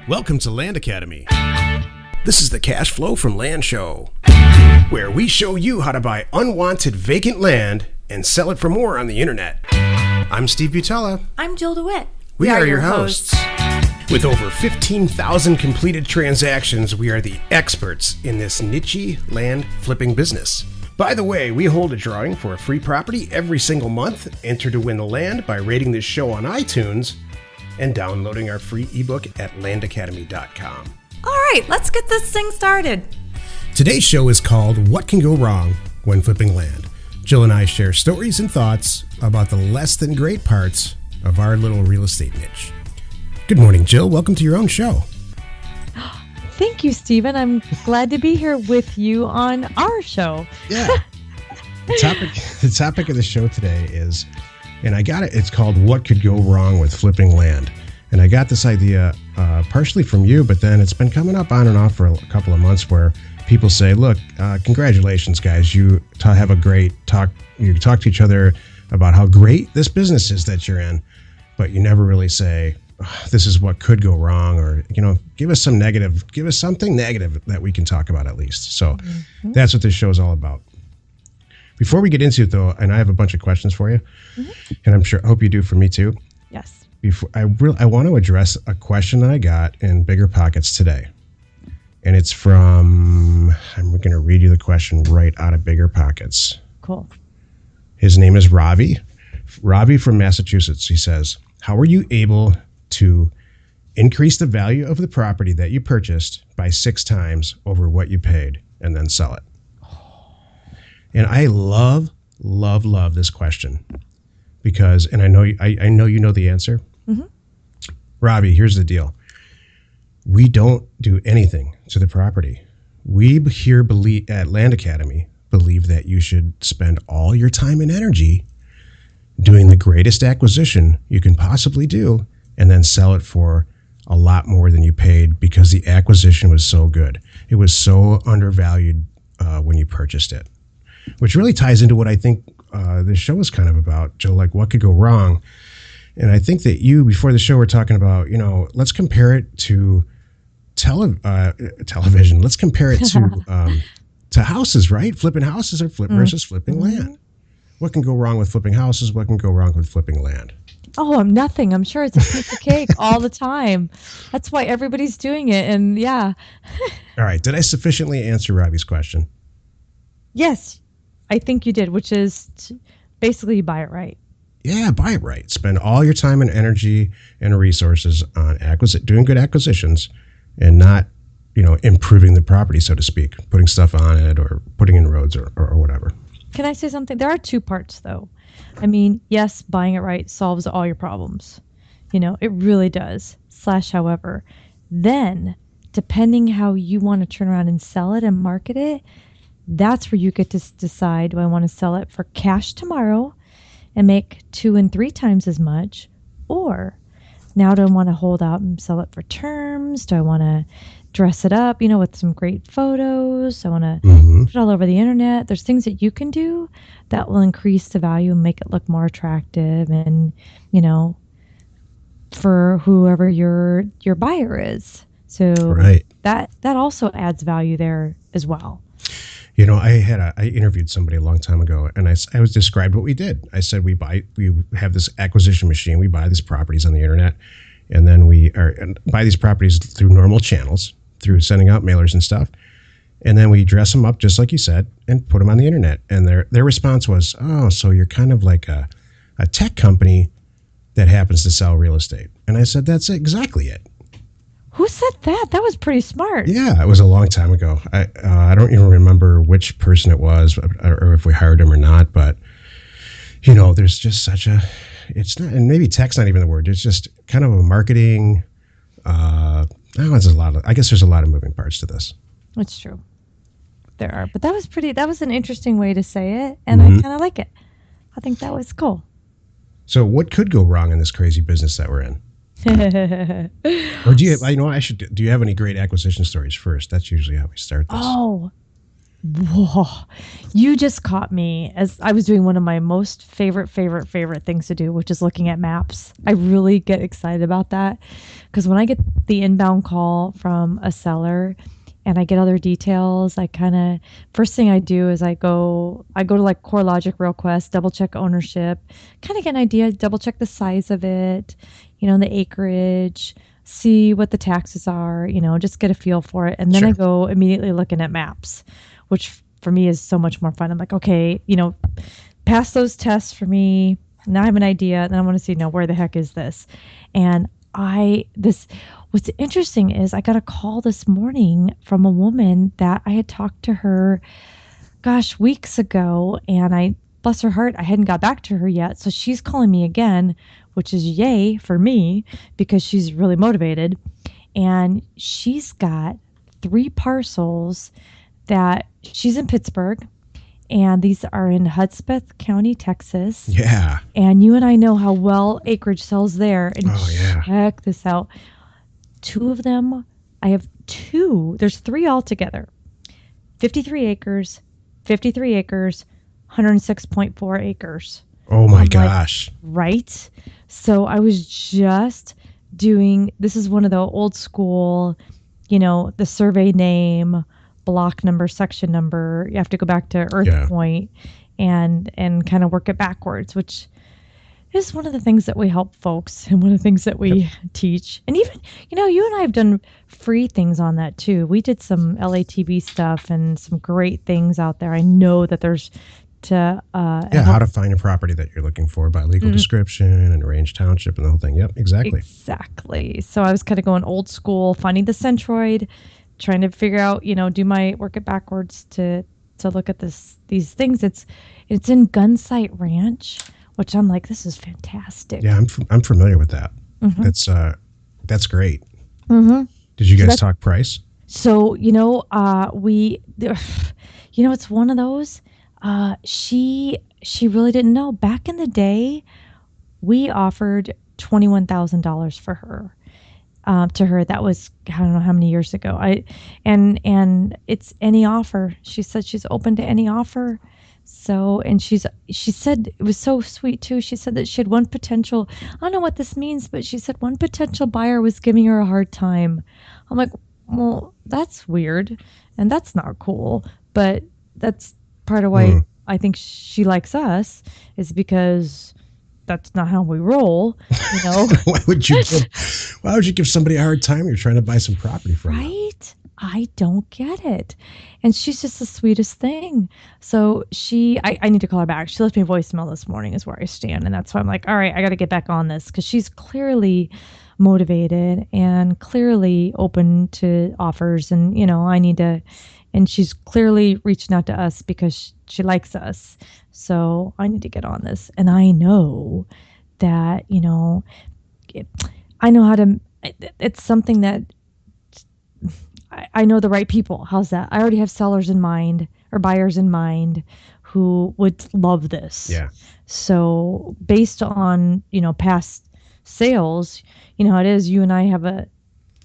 Welcome to Land Academy. This is the Cash Flow from Land show, where we show you how to buy unwanted vacant land and sell it for more on the internet. I'm Steve Butala. I'm Jill DeWit. We are your hosts. With over 15,000 completed transactions, we are the experts in this niche land flipping business. By the way, we hold a drawing for a free property every single month. Enter to win the land by rating this show on iTunes and downloading our free ebook at landacademy.com. All right, let's get this thing started. Today's show is called What Can Go Wrong When Flipping Land. Jill and I share stories and thoughts about the less than great parts of our little real estate niche. Good morning, Jill. Welcome to your own show. Thank you, Stephen. I'm glad to be here with you on our show. Yeah. The topic of the show today is, and I got it, it's called What Could Go Wrong with Flipping Land. And I got this idea partially from you, but then it's been coming up on and off for a couple of months where people say, look, congratulations, guys. You have a great talk. You talk to each other about how great this business is that you're in, but you never really say, this is what could go wrong, or, give us something negative that we can talk about at least. So that's what this show is all about. Before we get into it, though, and I have a bunch of questions for you, and I hope you do for me too. Yes. I want to address a question that I got in Bigger Pockets today. And it's I'm going to read you the question right out of Bigger Pockets. Cool. His name is Ravi. Ravi from Massachusetts. He says, how are you able to increase the value of the property that you purchased by 6 times over what you paid and then sell it? And I love this question because, and I know you know the answer. Ravi, here's the deal. We don't do anything to the property. We here at Land Academy believe that you should spend all your time and energy doing the greatest acquisition you can possibly do and then sell it for a lot more than you paid because the acquisition was so good. It was so undervalued when you purchased it, which really ties into what I think this show is kind of about, Joe, like what could go wrong. And I think that before the show, we're talking about, let's compare it to television. Let's compare it to houses, right? Flipping houses or versus flipping land. What can go wrong with flipping houses? What can go wrong with flipping land? Oh, nothing. I'm sure it's a piece of cake all the time. That's why everybody's doing it. And yeah. All right. Did I sufficiently answer Robbie's question? Yes, I think you did, which is basically buy it right. Yeah, buy it right. Spend all your time and energy and resources on doing good acquisitions and not, improving the property, so to speak, putting stuff on it or putting in roads or whatever. Can I say something? There are 2 parts, though. I mean, yes, buying it right solves all your problems. It really does. However, then depending how you want to turn around and sell it and market it, that's where you get to decide, do I want to sell it for cash tomorrow and make 2 and 3 times as much? Or now do I want to hold out and sell it for terms? Do I want to dress it up, with some great photos? I want to put it all over the internet. There's things that you can do that will increase the value and make it look more attractive and, for whoever your buyer is. So right. that also adds value there as well. I interviewed somebody a long time ago, and I was described what we did. I said we have this acquisition machine. We buy these properties on the internet, and then we buy these properties through normal channels, through sending out mailers and stuff, and then we dress them up just like you said and put them on the internet. And their response was, "Oh, so you're kind of like a tech company that happens to sell real estate." And I said, "That's exactly it." Who said that? That was pretty smart. Yeah, it was a long time ago. I don't even remember which person it was or if we hired him or not. But, there's just it's not, and maybe tech's not even the word. It's just kind of a marketing. I guess there's a lot of moving parts to this. It's true. There are. But that was an interesting way to say it. And I kind of like it. I think that was cool. So what could go wrong in this crazy business that we're in? Or do you have any great acquisition stories first? That's usually how we start this. Oh, Whoa, you just caught me as I was doing one of my most favorite things to do, which is looking at maps. I really get excited about that because when I get the inbound call from a seller and I get other details, I kind of first thing I do is I go to like CoreLogic RealQuest, double check ownership, kind of get an idea, double check the size of it, the acreage, see what the taxes are, just get a feel for it. And then Sure. I go immediately looking at maps, which for me is so much more fun. I'm like, okay, pass those tests for me. Now I have an idea. Then I want to see, now where the heck is this? And what's interesting is I got a call this morning from a woman that I had talked to her, weeks ago. And bless her heart, I hadn't got back to her yet. So she's calling me again, which is yay for me because she's really motivated. And she's got 3 parcels that she's in Pittsburgh, and these are in Hudspeth County, Texas. Yeah. And you and I know how well acreage sells there. And yeah. check this out. 2 of them, I have 2. There's 3 altogether. 53 acres, 106.4 acres. Oh my gosh. Right? So I was just doing, this is one of the old school, the survey name, block number, section number. You have to go back to Earth Point and kind of work it backwards, which is one of the things that we help folks and one of the things that we teach. And even, you and I have done free things on that too. We did some LATV stuff and some great things out there. I know that there's how to find a property that you're looking for by legal description and arrange township and the whole thing. Yep, exactly. So I was kind of going old school, finding the centroid, trying to figure out, work it backwards to look at these things. It's in Gunsight Ranch, which I'm like, this is fantastic. Yeah, I'm familiar with that. Mm-hmm. That's great. Mm-hmm. Did you guys talk price? So it's one of those. She really didn't know. Back in the day, we offered $21,000 for her. To her, that was, I don't know how many years ago. And it's any offer. She said she's open to any offer. So, and she said it was so sweet too. She said that she had one potential, I don't know what this means, but she said one potential buyer was giving her a hard time. I'm like, well, that's weird and that's not cool, but that's part of why I think she likes us is because that's not how we roll, Why would you give somebody a hard time? You're trying to buy some property from them. Right? I don't get it. And she's just the sweetest thing. So I need to call her back. She left me a voicemail this morning is where I stand. And that's why I'm like, all right, I got to get back on this because she's clearly motivated and clearly open to offers. And, I need to, and she's clearly reaching out to us because she likes us. So I need to get on this. And I know that, I know how to, it's something that I know the right people. How's that? I already have sellers in mind or buyers in mind who would love this. Yeah. So based on, past sales, how it is, you and I have a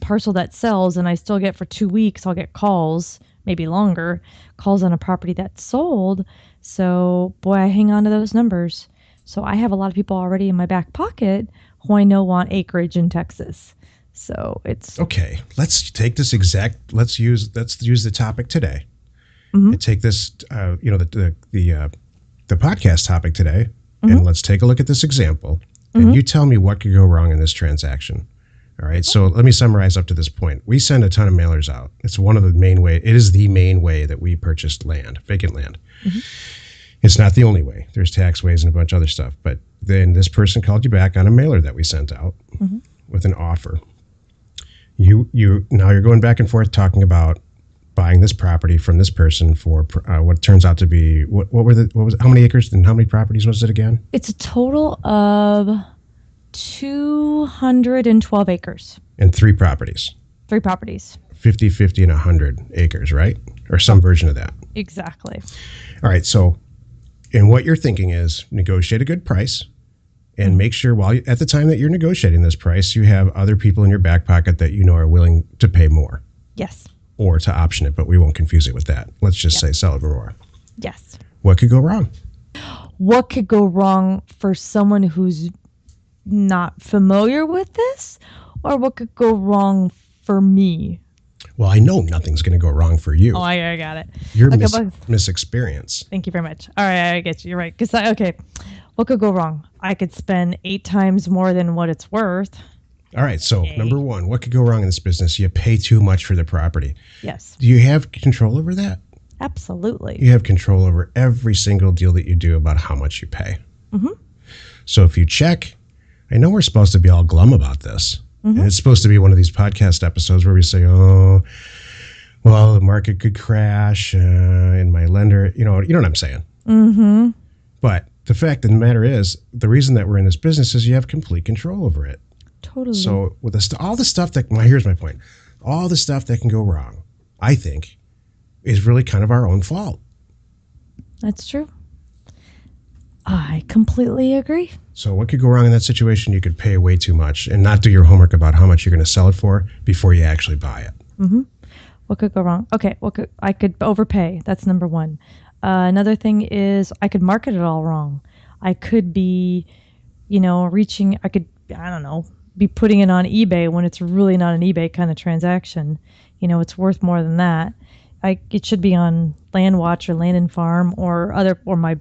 parcel that sells and I still get for 2 weeks, I'll get calls, maybe longer, calls on a property that's sold. So boy, I hang on to those numbers. So I have a lot of people already in my back pocket who I know want acreage in Texas. So it's okay. Let's take this let's use the topic today. Mm-hmm. And take this, the podcast topic today, and let's take a look at this example. And you tell me what could go wrong in this transaction. All right. So let me summarize up to this point. We send a ton of mailers out. It's one of the main way. It is the main way that we purchased vacant land. Mm-hmm. It's not the only way. There's taxways and a bunch of other stuff. But then this person called you back on a mailer that we sent out with an offer. Now you're going back and forth talking about buying this property from this person for what turns out to be how many acres and how many properties was it again? It's a total of 212 acres. And 3 properties. 3 properties. 50, 50, and 100 acres, right? Or some version of that. Exactly. All right. So, and what you're thinking is negotiate a good price and make sure at the time that you're negotiating this price, you have other people in your back pocket that are willing to pay more. Yes. or to option it, but we won't confuse it with that. Let's just say sell it for more. Yes. What could go wrong? What could go wrong for someone who's not familiar with this, or what could go wrong for me? Well, I know nothing's going to go wrong for you. Oh, I got it. You're Okay, misexperience. Thank you very much. All right, I get you. You're right. Okay, what could go wrong? I could spend 8 times more than what it's worth. All right, so number one, what could go wrong in this business? You pay too much for the property. Yes. Do you have control over that? Absolutely. You have control over every single deal that you do about how much you pay. Mm-hmm. So if you check, I know we're supposed to be all glum about this. Mm-hmm. And it's supposed to be one of these podcast episodes where we say, oh, well, the market could crash and my lender, you know what I'm saying? Mm-hmm. But the fact of the matter is, the reason that we're in this business is you have complete control over it. Totally. So with all the stuff that, well, here's my point. All the stuff that can go wrong, I think, is really kind of our own fault. That's true. I completely agree. So what could go wrong in that situation? You could pay way too much and not do your homework about how much you're going to sell it for before you actually buy it. Mm-hmm. What could go wrong? Okay, I could overpay. That's number one. Another thing is I could market it all wrong. I could be, be putting it on eBay when it's really not an eBay kind of transaction. It's worth more than that. It should be on LandWatch or Land and Farm or my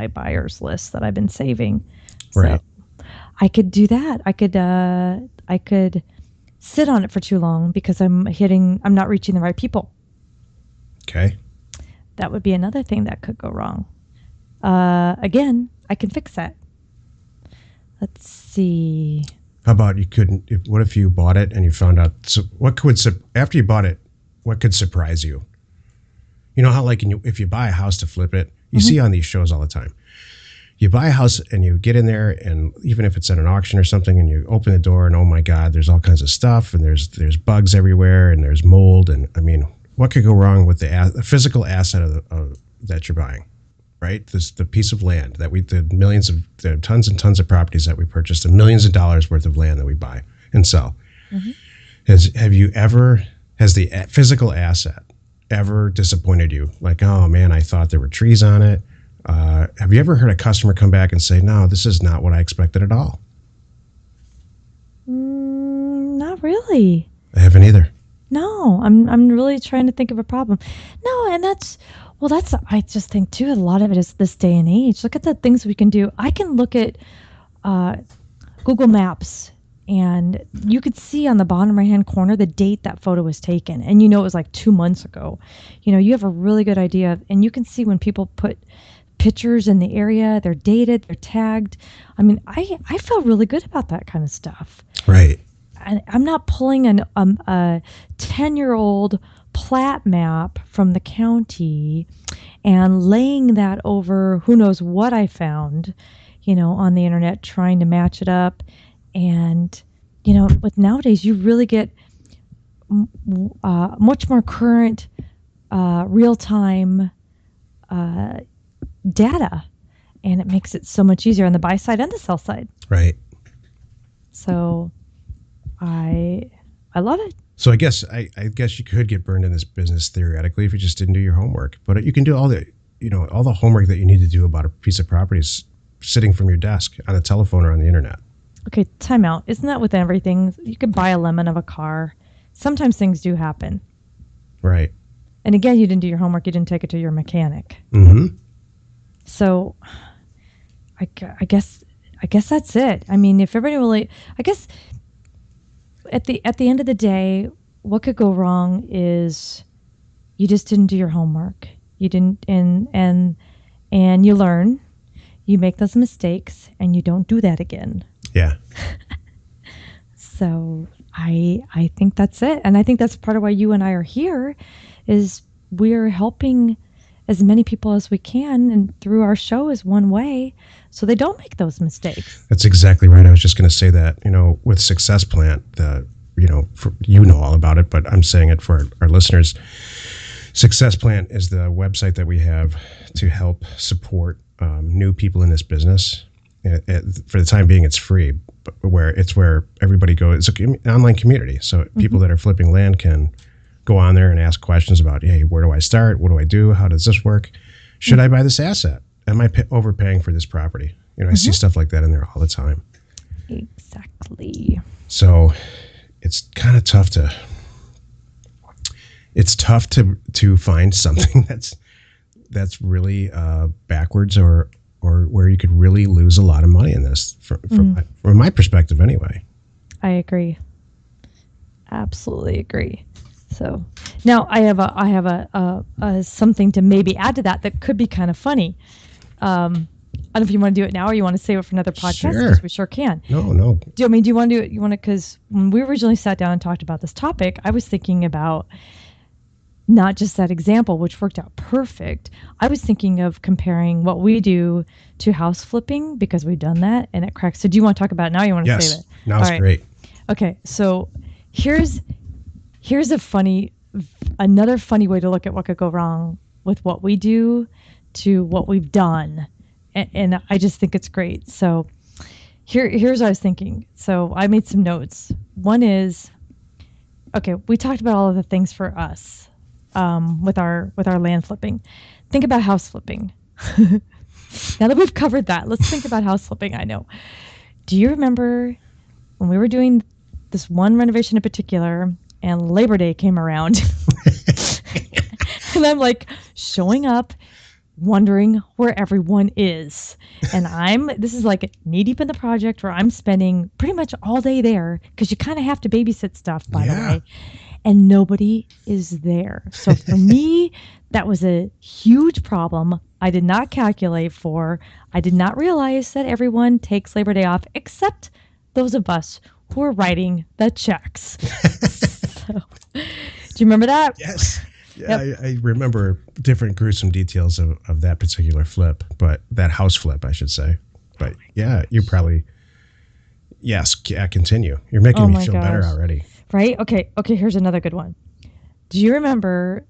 buyer's list that I've been saving. Right. So I could do that. I could sit on it for too long because I'm not reaching the right people. Okay. That would be another thing that could go wrong. Again, I can fix that. Let's see. How about what if you bought it and you found out, after you bought it, what could surprise you? You know how if you buy a house to flip it, you see on these shows all the time. You buy a house and you get in there, and even if it's at an auction or something, and you open the door and oh my God, there's all kinds of stuff and there's bugs everywhere and there's mold, and I mean, what could go wrong with the physical asset that you're buying, right? The piece of land that the tons and tons of properties that we purchased, the millions of dollars worth of land that we buy and sell. Mm-hmm. Has the physical asset ever disappointed you? Like, oh man, I thought there were trees on it. Have you ever heard a customer come back and say, no, this is not what I expected at all? Not really. I haven't either. No, I'm really trying to think of a problem. No, and I just think too, a lot of it is this day and age. Look at the things we can do. I can look at Google Maps, and you could see on the bottom right-hand corner the date that photo was taken. And it was like 2 months ago. You have a really good idea. And you can see when people put pictures in the area, they're dated, they're tagged. I mean, I feel really good about that kind of stuff. Right. And I'm not pulling a 10-year-old plat map from the county and laying that over who knows what I found, on the internet, trying to match it up. And, but nowadays you really get much more current, real-time data. And it makes it so much easier on the buy side and the sell side. Right. So I love it. So I guess you could get burned in this business theoretically if you just didn't do your homework. But you can do all the homework that you need to do about a piece of property sitting from your desk on the telephone or on the internet. Okay, time out. Isn't that with everything? You could buy a lemon of a car. Sometimes things do happen. Right. And again, you didn't do your homework. You didn't take it to your mechanic. Mm-hmm. So I guess that's it. I mean, if everybody really, I guess at the end of the day, what could go wrong is you just didn't do your homework. You didn't, and you learn. You make those mistakes, and you don't do that again. Yeah. So I think that's it. And I think that's part of why you and I are here, is we're helping as many people as we can, and through our show is one way, so they don't make those mistakes. That's exactly right. I was just going to say that, with Success Plant, all about it, but I'm saying it for our listeners. Success Plant is the website that we have to help support new people in this business. For the time being, it's free, but where everybody goes. It's an online community, so people that are flipping land can go on there and ask questions about, hey, where do I start? What do I do? How does this work? Should I buy this asset? Am I overpaying for this property? I see stuff like that in there all the time. Exactly. So it's kind of tough to find something that's really backwards or where you could really lose a lot of money in this from my perspective anyway. I agree. Absolutely agree. So now I have a something to maybe add to that could be kind of funny. I don't know if you want to do it now or you want to save it for another podcast. Sure. Because we sure can. No. Do you want to do it? You want to, because when we originally sat down and talked about this topic, I was thinking about not just that example, which worked out perfect. I was thinking of comparing what we do to house flipping because we've done that and it cracks. So do you want to talk about it now or you want to save it? Now it's great. Okay. So here's another funny way to look at what could go wrong with what we do to what we've done. And I just think it's great. So here's what I was thinking. So I made some notes. One is, okay, we talked about all of the things for us with our land flipping. Think about house flipping. Now that we've covered that, let's think about house flipping. I know. Do you remember when we were doing this one renovation in particular and Labor Day came around and I'm like showing up wondering where everyone is. And this is like knee deep in the project where I'm spending pretty much all day there because you kind of have to babysit stuff, by the way. And nobody is there. So for me, that was a huge problem. I did not calculate for. I did not realize that everyone takes Labor Day off except those of us who are writing the checks. So, do you remember that? Yes. Yeah, yep. I remember different gruesome details of that particular flip, but that house flip, I should say. But yeah, you probably, yes, continue. You're making me feel better already. Right? Okay, here's another good one. Do you remember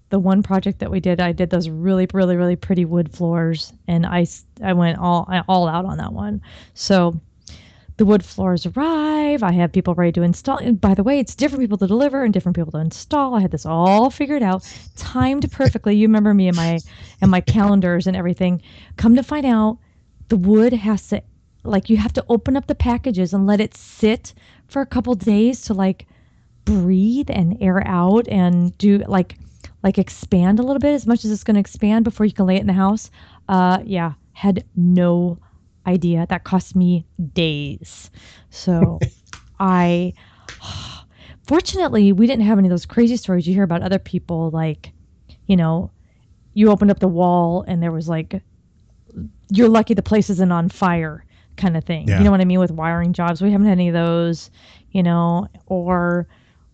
the one project that we did? I did those really, really, really pretty wood floors, and I went all out on that one. So the wood floors arrive. I have people ready to install. And by the way, it's different people to deliver and different people to install. I had this all figured out, timed perfectly. You remember me and my calendars and everything. Come to find out, the wood has to, you have to open up the packages and let it sit for a couple days to breathe and air out and do expand a little bit as much as it's going to expand before you can lay it in the house. Had no idea. That cost me days. So fortunately we didn't have any of those crazy stories you hear about other people, you opened up the wall and there was you're lucky the place isn't on fire kind of thing. Yeah. You know what I mean? With wiring jobs, we haven't had any of those, or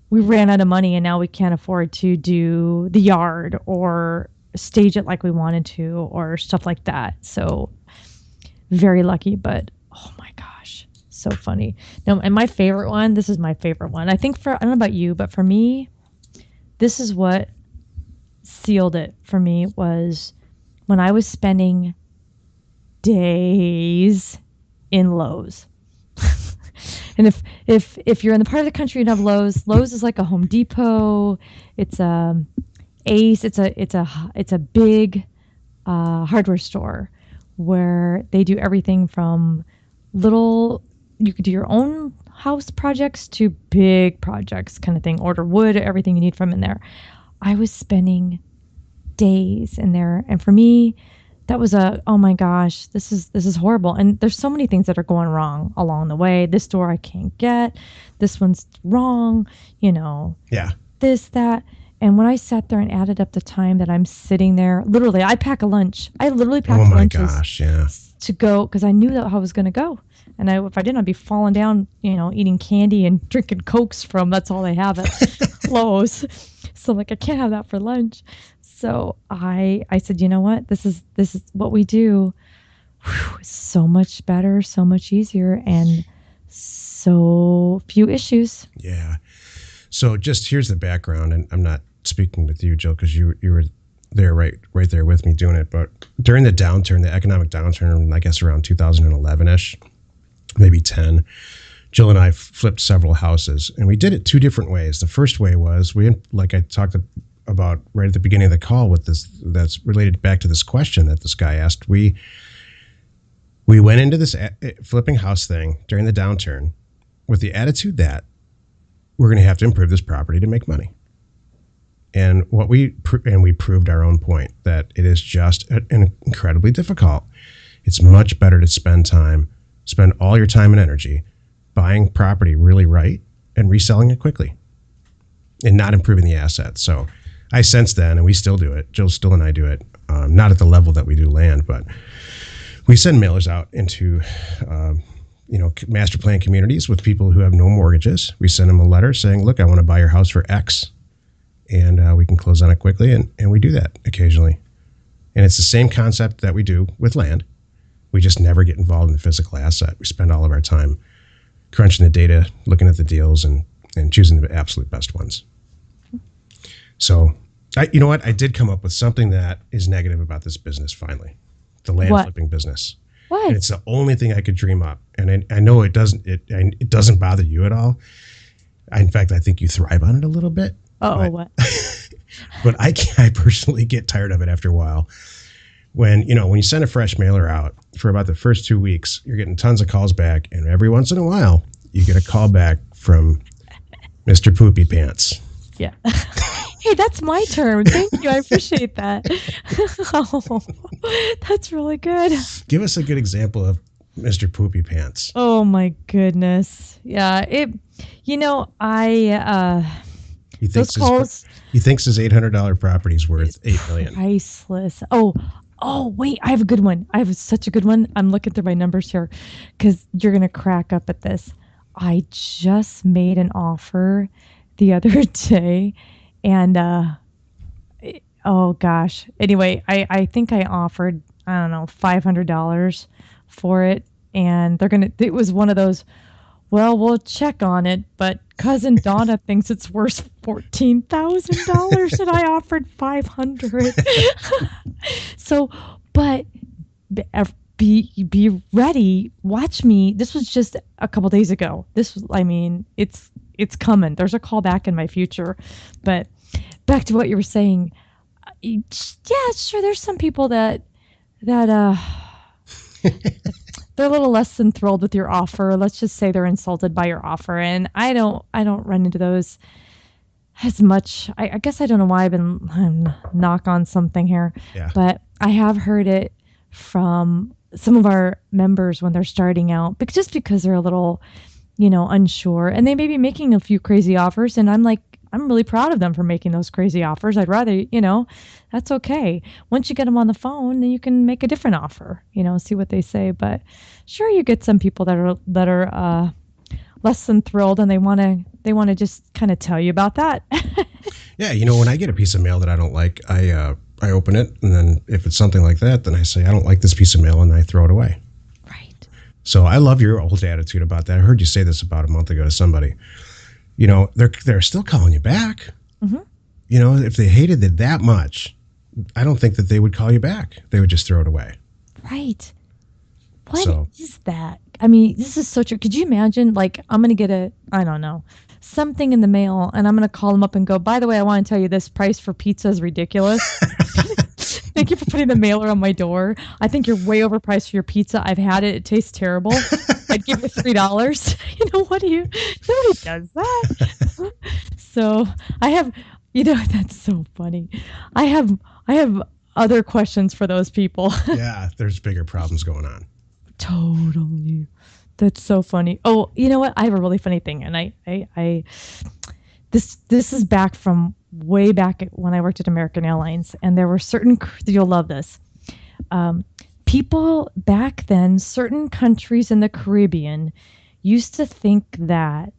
we ran out of money and now we can't afford to do the yard or stage it like we wanted to or stuff like that. So very lucky, but oh my gosh, so funny. No, and my favorite one, this is my favorite one. I think I don't know about you, but for me, this is what sealed it for me was when I was spending days in Lowe's. And if you're in the part of the country you have Lowe's is like a Home Depot. It's a Ace. It's a big hardware store where they do everything from you could do your own house projects to big projects kind of thing. Order wood, everything you need from in there. I was spending days in there, and for me, that was oh my gosh, this is horrible. And there's so many things that are going wrong along the way. This door I can't get. This one's wrong. Yeah. This, that. And when I sat there and added up the time that I'm sitting there, literally, I pack a lunch. I literally packed lunches to go because I knew that I was going to go. And if I didn't, I'd be falling down, eating candy and drinking Cokes that's all they have at Lowe's. So I can't have that for lunch. So I said, you know what? This is what we do. Whew, so much better, so much easier, and so few issues. Yeah. So just here's the background, and I'm not speaking with you, Jill, because you were there right there with me doing it. But during the economic downturn, I guess around 2011-ish, maybe 10, Jill and I flipped several houses, and we did it two different ways. The first way was like I talked about right at the beginning of the call with this, that's related back to this question that this guy asked. We went into this flipping house thing during the downturn with the attitude that we're going to have to improve this property to make money. And we proved our own point that it is just incredibly difficult. It's much better to spend all your time and energy buying property really right and reselling it quickly and not improving the asset. So I sensed then, and we still do it, Jill still and I do it, not at the level that we do land, but we send mailers out into master plan communities with people who have no mortgages. We send them a letter saying, look, I want to buy your house for X, and we can close on it quickly, and we do that occasionally. And it's the same concept that we do with land. We just never get involved in the physical asset. We spend all of our time crunching the data, looking at the deals, and choosing the absolute best ones. So, you know what? I did come up with something that is negative about this business finally. The land flipping business. What? And it's the only thing I could dream up. And I know it doesn't bother you at all. In fact, I think you thrive on it a little bit. What? But I personally get tired of it after a while. When you send a fresh mailer out for about the first 2 weeks, you're getting tons of calls back, and every once in a while you get a call back from Mr. Poopy Pants. Yeah. Hey, that's my term. Thank you. I appreciate that. Oh, that's really good. Give us a good example of Mr. Poopy Pants. Oh my goodness. Yeah. He thinks his $800 property is worth $8 million. Priceless. Oh, wait, I have a good one. I have such a good one. I'm looking through my numbers here because you're going to crack up at this. I just made an offer the other day, and oh gosh. Anyway, I think I offered, I don't know, $500 for it, and it was one of those, well, we'll check on it, but cousin Donna thinks it's worth $14,000 and I offered $500. So, but be ready. Watch me. This was just a couple days ago. It's coming. There's a call back in my future. But back to what you were saying. Yeah, sure. There's some people that they're a little less than thrilled with your offer. Let's just say they're insulted by your offer. And I don't run into those as much. I guess I don't know why I'm knock on something here, but I have heard it from some of our members when they're starting out, because they're a little, unsure, and they may be making a few crazy offers. And I'm really proud of them for making those crazy offers. I'd rather, that's okay. Once you get them on the phone, then you can make a different offer, see what they say. But sure, you get some people that are less than thrilled, and they want to just kind of tell you about that. Yeah. When I get a piece of mail that I don't like, I open it. And then if it's something like that, then I say, I don't like this piece of mail, and I throw it away. Right. So I love your old attitude about that. I heard you say this about a month ago to somebody. They're still calling you back. Mm-hmm. If they hated it that much, I don't think that they would call you back. They would just throw it away. Right. What is that? I mean, this is so true. Could you imagine, I'm going to get something in the mail, and I'm going to call them up and go, by the way, I want to tell you this price for pizza is ridiculous. Thank you for putting the mailer on my door. I think you're way overpriced for your pizza. I've had it. It tastes terrible. I'd give you $3. Nobody does that. So I have, that's so funny. I have other questions for those people. Yeah, there's bigger problems going on. Totally. That's so funny. Oh, you know what? I have a really funny thing, and this is back from way back when I worked at American Airlines, and there were you'll love this. People back then, certain countries in the Caribbean used to think that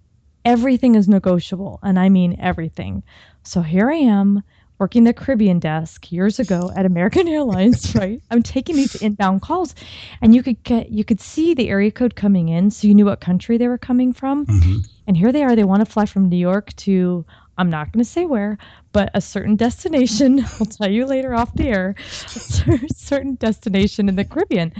everything is negotiable, and I mean everything. So here I am working the Caribbean desk years ago at American Airlines, right? I'm taking these inbound calls, and you could see the area code coming in, so you knew what country they were coming from. Mm-hmm. And here they are. They want to fly from New York to, I'm not going to say where, but a certain destination. I'll tell you later off the air. A certain destination in the Caribbean.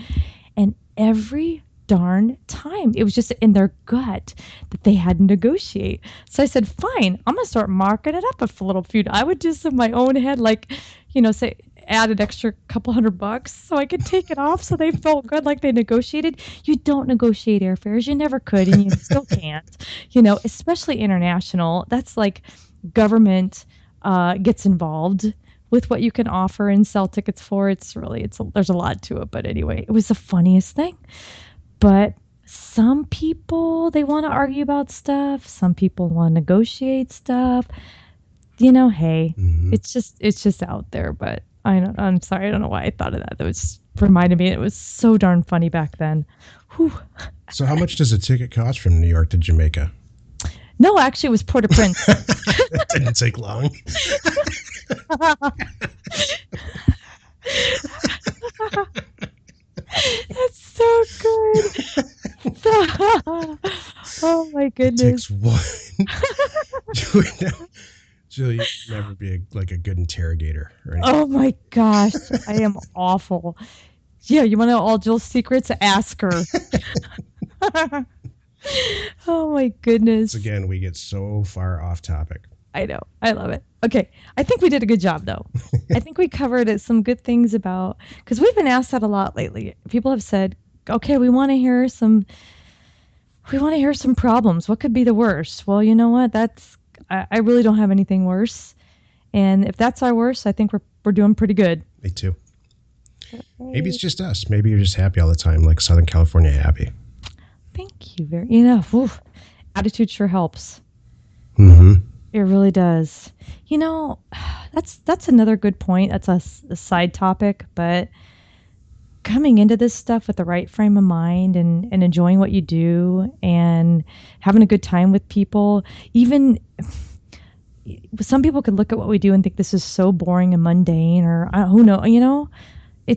And every darn time. It was just in their gut that they had to negotiate. So I said, fine, I'm going to start marking it up a little few. I would just in my own head, like, say, add an extra couple $100 so I could take it off so they felt good like they negotiated. You don't negotiate airfares. You never could, and you still can't, especially international. That's like government gets involved with what you can offer and sell tickets for. There's a lot to it. But anyway, it was the funniest thing. But some people, they want to argue about stuff. Some people want to negotiate stuff. Hey, it's just out there. But I'm sorry. I don't know why I thought of that. That was reminded me. It was so darn funny back then. Whew. So how much does a ticket cost from New York to Jamaica? No, actually, it was Port-au-Prince. That didn't take long. That's so good. Oh my goodness. Takes one. Julie, you'd never be a good interrogator or anything. Oh my gosh, I am awful. Yeah, you want to know all Jill's secrets? Ask her. Oh my goodness. Again, we get so far off topic. I know. I love it. Okay. I think we did a good job, though. I think we covered some good things about, because we've been asked that a lot lately. People have said, okay, we want to hear some problems. What could be the worst? Well, you know what? I really don't have anything worse. And if that's our worst, I think we're doing pretty good. Me too. Okay. Maybe it's just us. Maybe you're just happy all the time, like Southern California happy. Thank you attitude sure helps. Mm-hmm. It really does. That's another good point. That's a side topic, but coming into this stuff with the right frame of mind and enjoying what you do and having a good time with people, even some people could look at what we do and think this is so boring and mundane, or who knows,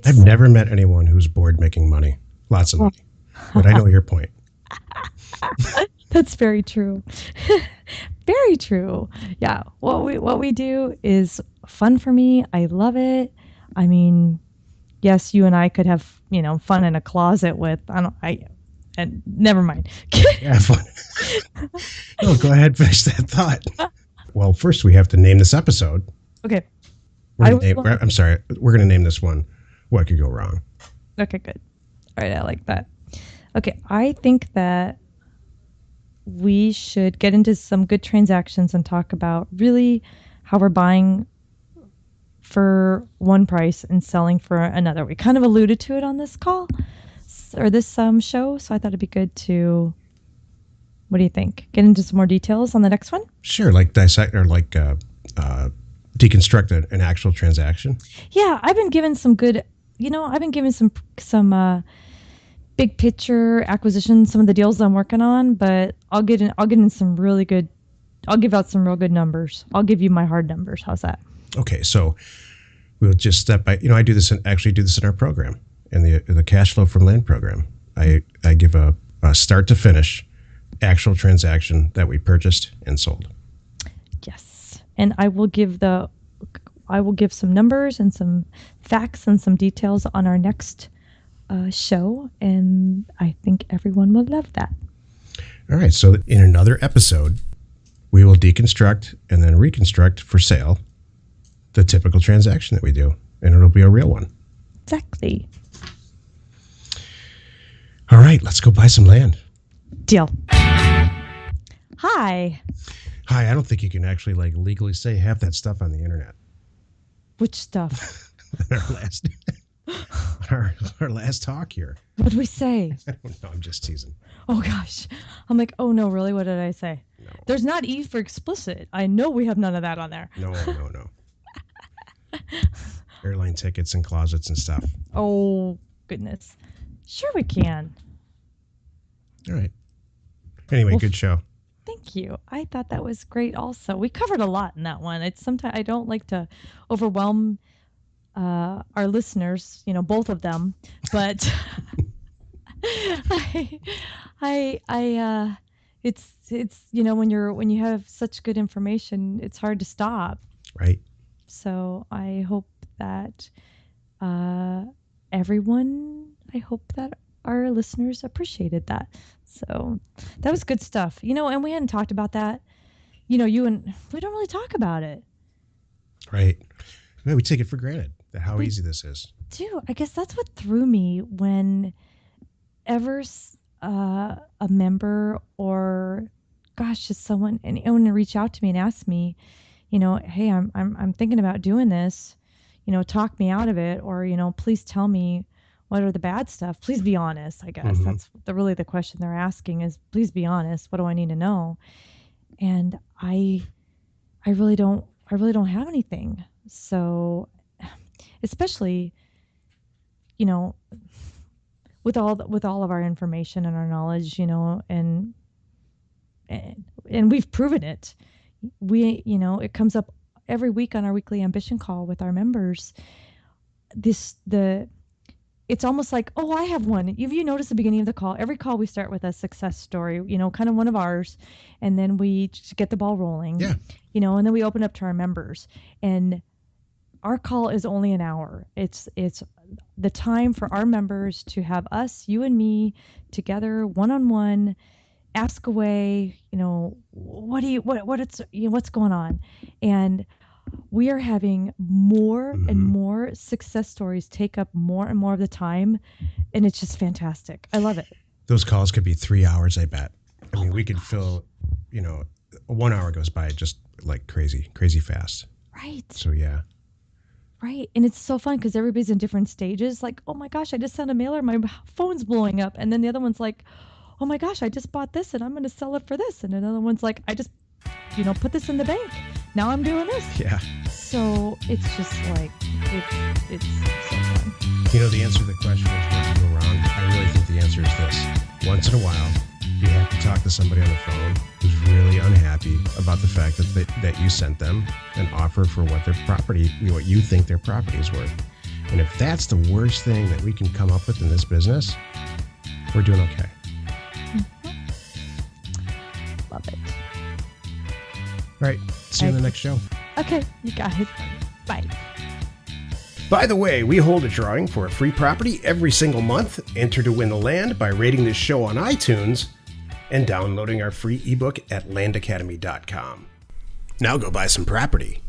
I've never met anyone who's bored making money. Lots of money. But I know your point. That's very true. Very true. Yeah. What we do is fun for me. I love it. I mean, yes, you and I could have, fun in a closet with, and never mind. Yeah, fun. No, go ahead, finish that thought. Well, first we have to name this episode. Okay. I'm sorry. We're going to name this one What Could Go Wrong. Okay, good. All right. I like that. Okay. I think that we should get into some good transactions and talk about really how we're buying for one price and selling for another. We kind of alluded to it on this call or this show, so I thought it'd be good to, what do you think? Get into some more details on the next one? Sure, like dissect or like deconstruct an actual transaction. Yeah, I've been given some good, I've been given some big picture acquisition, some of the deals I'm working on, but I'll get in some really good, I'll give out some real good numbers. I'll give you my hard numbers. How's that? Okay, so we'll just step by, I do this in our program, in the cash flow from land program. I give a start to finish actual transaction that we purchased and sold. Yes. And I will give some numbers and some facts and some details on our next show, and I think everyone will love that. All right, so in another episode, we will deconstruct and then reconstruct for sale the typical transaction that we do, and it'll be a real one. Exactly. All right, let's go buy some land. Deal. Hi. Hi, I don't think you can actually legally say half that stuff on the internet. Which stuff? Our last talk here. What did we say? I don't know. I'm just teasing. Oh gosh. I'm like, oh no, really? What did I say? No. There's not E for explicit. I know we have none of that on there. No. Airline tickets and closets and stuff. Oh goodness. Sure we can. All right. Anyway, good show. Thank you. I thought that was great also. We covered a lot in that one. It's sometimes I don't like to overwhelm our listeners, both of them, but it's when you have such good information, it's hard to stop. Right. So I hope that our listeners appreciated that. So that was good stuff. And we hadn't talked about that. We don't really talk about it. Right. Man, we take it for granted that how We easy this is. do. I guess that's what threw me when ever a member or gosh, just anyone to reach out to me and ask me, hey, I'm thinking about doing this, talk me out of it, or please tell me what are the bad stuff. Please be honest. I guess that's really the question they're asking is, please be honest. What do I need to know? And I really don't have anything. So, especially, with all of our information and our knowledge, and we've proven it. It comes up every week on our weekly ambition call with our members. It's almost like, oh, I have one. If you notice the beginning of the call, every call we start with a success story, kind of one of ours, and then we just get the ball rolling. Yeah. And then we open up to our members, and our call is only an hour. It's the time for our members to have us, you and me, together, one-on-one, ask away, what's going on. And we are having more and more success stories take up more and more of the time. And it's just fantastic. I love it. Those calls could be 3 hours, I bet. I mean, we could fill, 1 hour goes by just like crazy fast. Right. So, yeah. Right. And it's so fun because everybody's in different stages. Like, oh my gosh, I just sent a mailer. My phone's blowing up. And then the other one's like, oh my gosh, I just bought this and I'm going to sell it for this. And another one's like, I just, put this in the bank. Now I'm doing this. Yeah. So it's just like, it's so fun. The answer to the question is what to go wrong. I really think the answer is this. Once in a while, you have to talk to somebody on the phone who's really unhappy about the fact that you sent them an offer for what what you think their property is worth. And if that's the worst thing that we can come up with in this business, we're doing okay. Love it. All right. See you in the next show. Okay. You got it. Bye. By the way, we hold a drawing for a free property every single month. Enter to win the land by rating this show on iTunes and downloading our free ebook at landacademy.com. Now go buy some property.